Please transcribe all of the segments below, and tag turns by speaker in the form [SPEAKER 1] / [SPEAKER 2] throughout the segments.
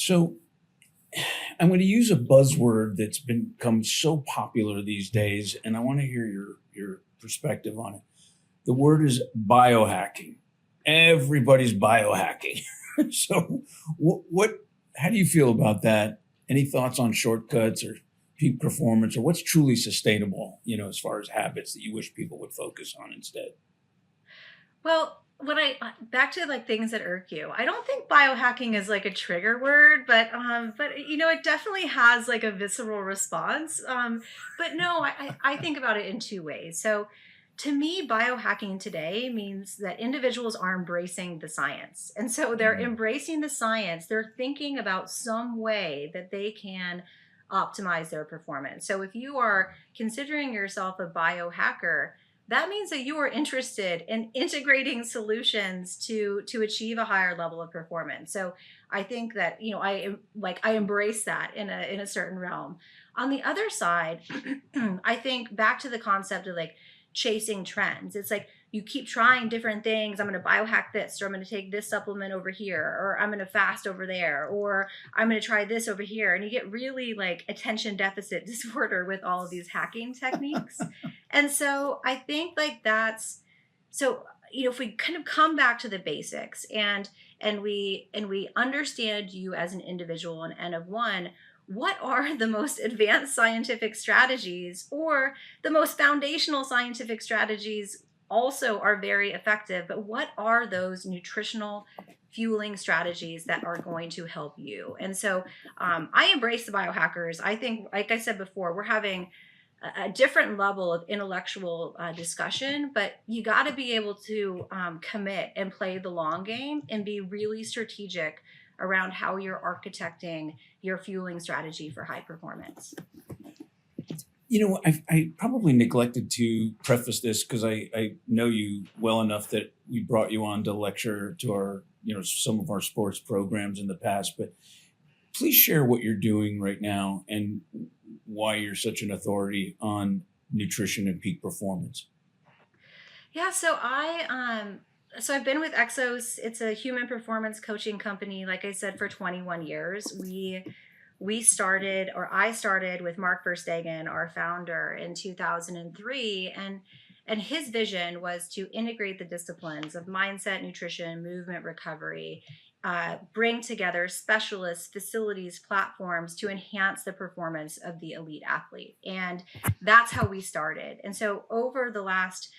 [SPEAKER 1] So I'm going to use a buzzword that's become so popular these days, and I want to hear your perspective on it. The word is biohacking. Everybody's biohacking. So, what? How do you feel about that? Any thoughts on shortcuts or peak performance, or what's truly sustainable? As far as habits that you wish people would focus on instead.
[SPEAKER 2] Well, when I back to like things that irk you, I don't think biohacking is like a trigger word, but it definitely has like a visceral response. But no, I think about it in two ways. So to me, biohacking today means that individuals are embracing the science. And so they're
[SPEAKER 1] Mm.
[SPEAKER 2] embracing the science. They're thinking about some way that they can optimize their performance. So if you are considering yourself a biohacker, that means that you are interested in integrating solutions to achieve a higher level of performance. So I think that I embrace that in a certain realm. On the other side, I think back to the concept of like chasing trends. It's like you keep trying different things. I'm going to biohack this, or I'm going to take this supplement over here, or I'm going to fast over there, or I'm going to try this over here. And you get really like attention deficit disorder with all of these hacking techniques. And so I think like that's so if we kind of come back to the basics and we understand you as an individual and N of one, what are the most advanced scientific strategies or the most foundational scientific strategies also are very effective, but what are those nutritional fueling strategies that are going to help you? And so I embrace the biohackers. I think, like I said before, we're having a different level of intellectual discussion, but you got to be able to commit and play the long game and be really strategic around how you're architecting your fueling strategy for high performance.
[SPEAKER 1] I probably neglected to preface this because I know you well enough that we brought you on to lecture to some of our sports programs in the past. But please share what you're doing right now and why you're such an authority on nutrition and peak performance.
[SPEAKER 2] Yeah, so I've been with Exos. It's a human performance coaching company. Like I said, for 21 years, we started, or I started with Mark Verstegen, our founder, in 2003, and his vision was to integrate the disciplines of mindset, nutrition, movement, recovery, bring together specialists, facilities, platforms to enhance the performance of the elite athlete, and that's how we started. And so over the last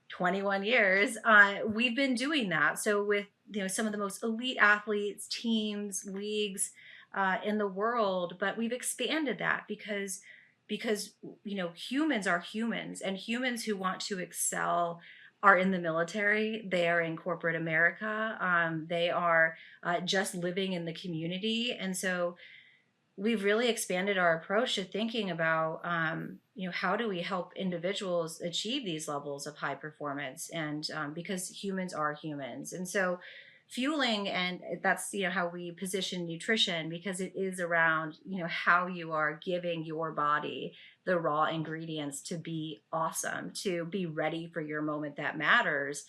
[SPEAKER 2] 21 years, we've been doing that. So with some of the most elite athletes, teams, leagues in the world, but we've expanded that because humans are humans, and humans who want to excel are in the military. They are in corporate America. They are just living in the community, and so we've really expanded our approach to thinking about how do we help individuals achieve these levels of high performance, and because humans are humans. And so fueling, and that's how we position nutrition, because it is around how you are giving your body the raw ingredients to be awesome, to be ready for your moment that matters.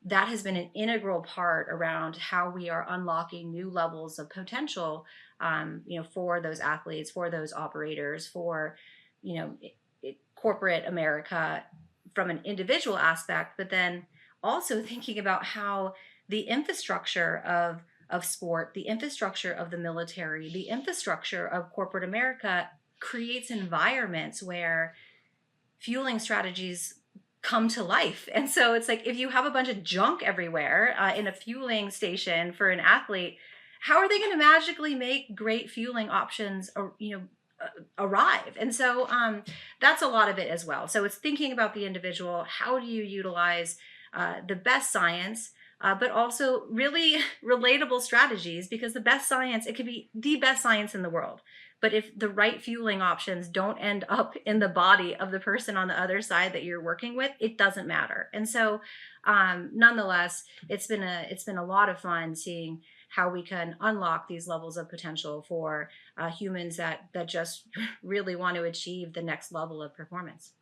[SPEAKER 2] That has been an integral part around how we are unlocking new levels of potential, for those athletes, for those operators, for corporate America from an individual aspect, but then also thinking about how the infrastructure of sport, the infrastructure of the military, the infrastructure of corporate America creates environments where fueling strategies come to life. And so it's like if you have a bunch of junk everywhere in a fueling station for an athlete, how are they going to magically make great fueling options arrive? And so that's a lot of it as well. So it's thinking about the individual. How do you utilize the best science, but also really relatable strategies? Because the best science, it could be the best science in the world, but if the right fueling options don't end up in the body of the person on the other side that you're working with, it doesn't matter. And so nonetheless, it's been a lot of fun seeing how we can unlock these levels of potential for humans that just really want to achieve the next level of performance.